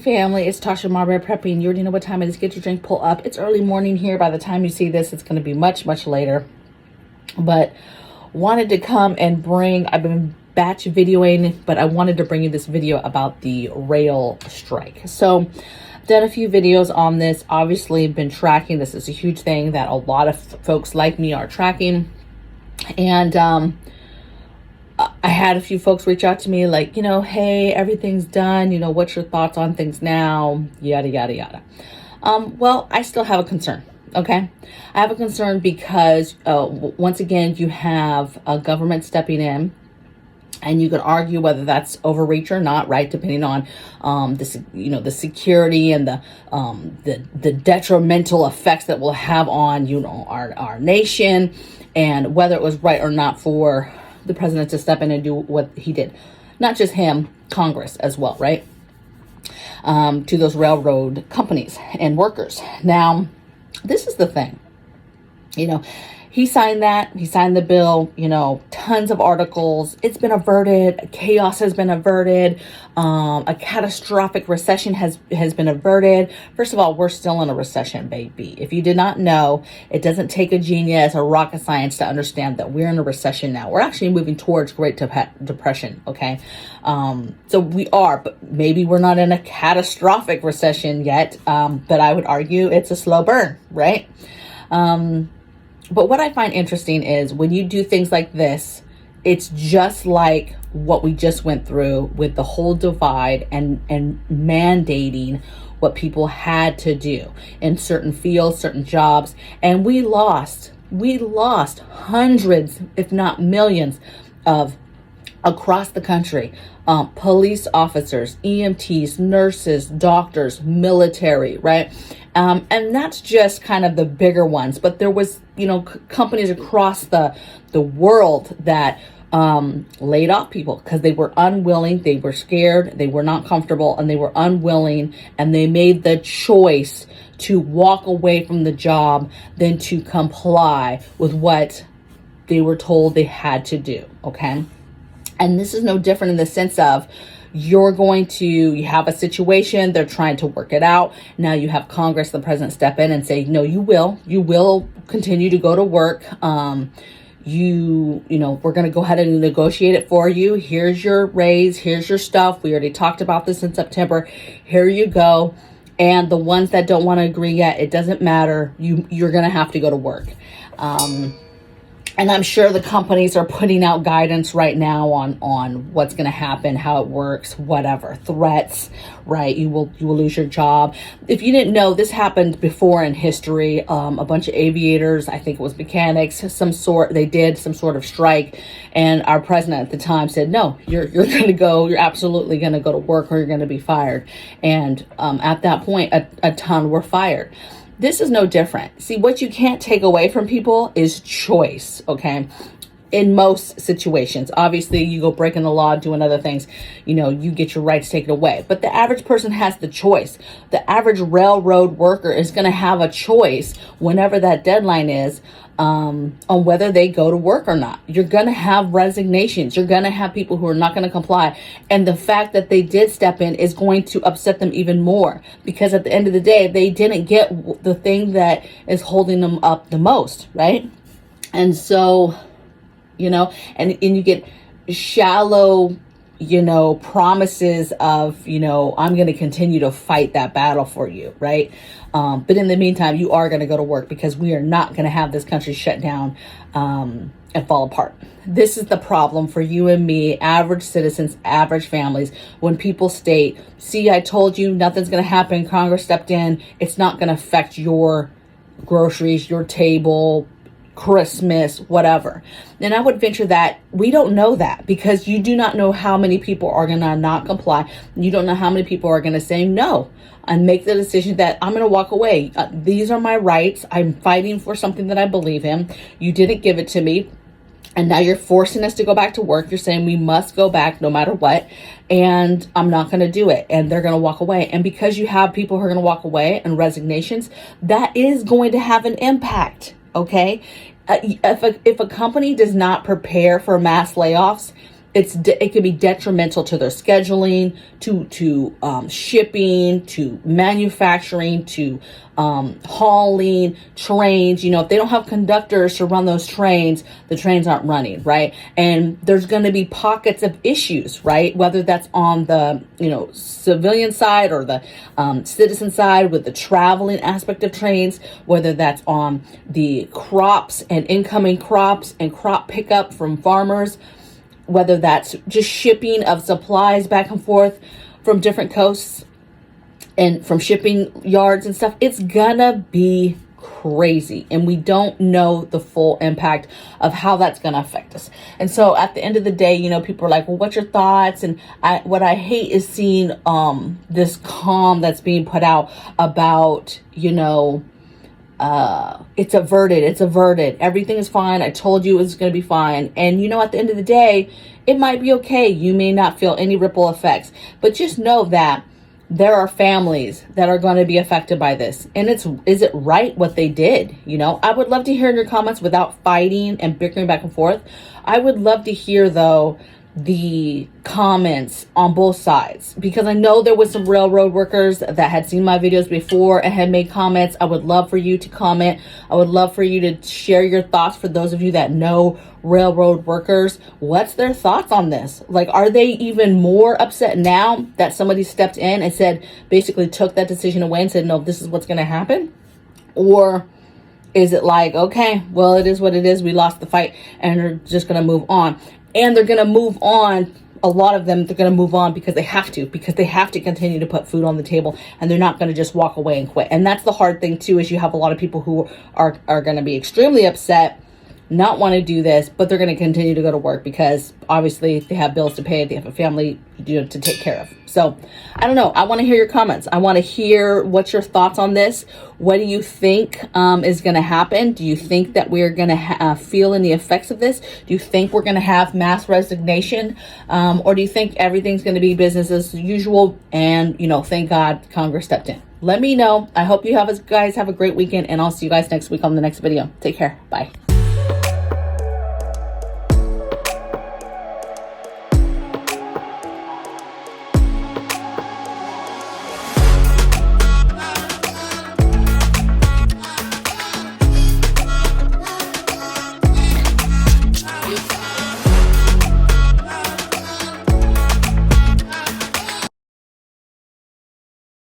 family, it's Tasha MAMABEAR Prepping. You already know what time it is. Get your drink, pull up. It's early morning here. By the time you see this, it's going to be much, much later. But wanted to come and bring, I've been batch videoing, but I wanted to bring you this video about the rail strike. So done a few videos on this, obviously been tracking. This is a huge thing that a lot of folks like me are tracking. And I had a few folks reach out to me like, hey, everything's done. What's your thoughts on things now? Yada, yada, yada. Well, I still have a concern. Okay. I have a concern because once again, you have a government stepping in, and you could argue whether that's overreach or not, right? Depending on the security and the detrimental effects that will have on our nation, and whether it was right or not for the president to step in and do what he did. Not just him, Congress as well, right? To those railroad companies and workers. Now, this is the thing. He signed that. He signed the bill. Tons of articles. It's been averted. Chaos has been averted. A catastrophic recession has been averted. First of all, we're still in a recession, baby. If you did not know, it doesn't take a genius or rocket science to understand that we're in a recession now. We're actually moving towards Great Depression, okay? So we are, but maybe we're not in a catastrophic recession yet. But I would argue it's a slow burn, right? But what I find interesting is when you do things like this, it's just like what we just went through with the whole divide and mandating what people had to do in certain fields, certain jobs. And we lost hundreds, if not millions of across the country, police officers, EMTs, nurses, doctors, military, right? And that's just kind of the bigger ones. But there was, companies across the world that laid off people because they were unwilling, they were scared, they were not comfortable, and they were unwilling, and they made the choice to walk away from the job than to comply with what they were told they had to do, okay? And this is no different in the sense of you have a situation, they're trying to work it out. Now you have Congress, the president step in and say, no, you will continue to go to work. We're going to go ahead and negotiate it for you. Here's your raise. Here's your stuff. We already talked about this in September. Here you go. And the ones that don't want to agree yet, it doesn't matter. You're going to have to go to work. And I'm sure the companies are putting out guidance right now on what's going to happen, how it works, whatever, threats, right? You will lose your job. If you didn't know, this happened before in history. A bunch of aviators, I think it was mechanics, they did some sort of strike. And our president at the time said, no, you're going to go, you're absolutely going to go to work or you're going to be fired. And at that point, a ton were fired. This is no different. See, what you can't take away from people is choice, okay? In most situations, obviously you go breaking the law, doing other things, you get your rights taken away. But the average person has the choice. The average railroad worker is going to have a choice whenever that deadline is on whether they go to work or not. You're going to have resignations. You're going to have people who are not going to comply. And the fact that they did step in is going to upset them even more, because at the end of the day, they didn't get the thing that is holding them up the most, right? And so, and you get shallow, promises of, I'm going to continue to fight that battle for you, right? But in the meantime, you are going to go to work because we are not going to have this country shut down and fall apart. This is the problem for you and me, average citizens, average families, when people state, see, I told you nothing's going to happen. Congress stepped in. It's not going to affect your groceries, your table, Christmas, whatever. And I would venture that we don't know that, because you do not know how many people are going to not comply. You don't know how many people are going to say no and make the decision that I'm going to walk away. These are my rights. I'm fighting for something that I believe in. You didn't give it to me. And now you're forcing us to go back to work. You're saying we must go back no matter what. And I'm not going to do it. And they're going to walk away. And because you have people who are going to walk away and resignations, that is going to have an impact. Okay. If a company does not prepare for mass layoffs, it can be detrimental to their scheduling, to shipping, to manufacturing, to hauling, trains. You know, if they don't have conductors to run those trains, the trains aren't running, right? And there's going to be pockets of issues, right? Whether that's on the, you know, civilian side or the citizen side with the traveling aspect of trains, whether that's on the crops and incoming crops and crop pickup from farmers, whether that's just shipping of supplies back and forth from different coasts and from shipping yards and stuff. It's gonna be crazy, and we don't know the full impact of how that's gonna affect us. And so at the end of the day, you know, people are like, well, what's your thoughts? And what I hate is seeing this calm that's being put out about, you know, it's averted. Everything is fine. I told you it was going to be fine. And you know, at the end of the day, it might be okay. You may not feel any ripple effects, but just know that there are families that are going to be affected by this. And is it right what they did? You know, I would love to hear in your comments without fighting and bickering back and forth. I would love to hear, though, the comments on both sides, because I know there was some railroad workers that had seen my videos before and had made comments. I would love for you to comment. I would love for you to share your thoughts. For those of you that know railroad workers, what's their thoughts on this? Like, are they even more upset now that somebody stepped in and said, basically took that decision away and said, no, this is what's going to happen? Or is it like, okay, well, it is what it is. We lost the fight and we're just going to move on. And they're going to move on. A lot of them, they're going to move on because they have to continue to put food on the table, and they're not going to just walk away and quit. And that's the hard thing too, is you have a lot of people who are going to be extremely upset, not want to do this, but they're going to continue to go to work because obviously they have bills to pay, they have a family, you know, to take care of. So I don't know. I want to hear your comments. I want to hear what's your thoughts on this. What do you think is going to happen? Do you think that we're going to feel any effects of this? Do you think we're going to have mass resignation? Or do you think everything's going to be business as usual? And, you know, thank God Congress stepped in. Let me know. I hope you guys have a great weekend, and I'll see you guys next week on the next video. Take care. Bye.